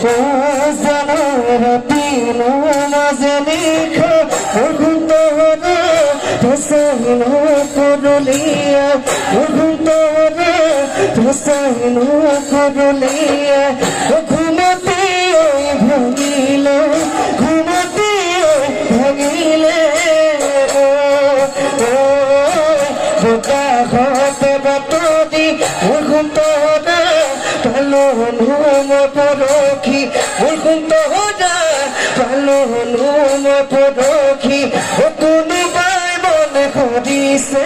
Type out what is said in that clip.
ও জানারাতি নামাজে লিখা তোরে হোসেন করলিয়া তোরে হোসেন করলিয়া ঘুমতে ভাঙিলে ঘুমতে ভাঙিলে বোকা হতে বাতরি ঘুমতে ভালো নুম পরখি ঘুমতে ভালো নুম পরখি কোন বাই মনে করিছে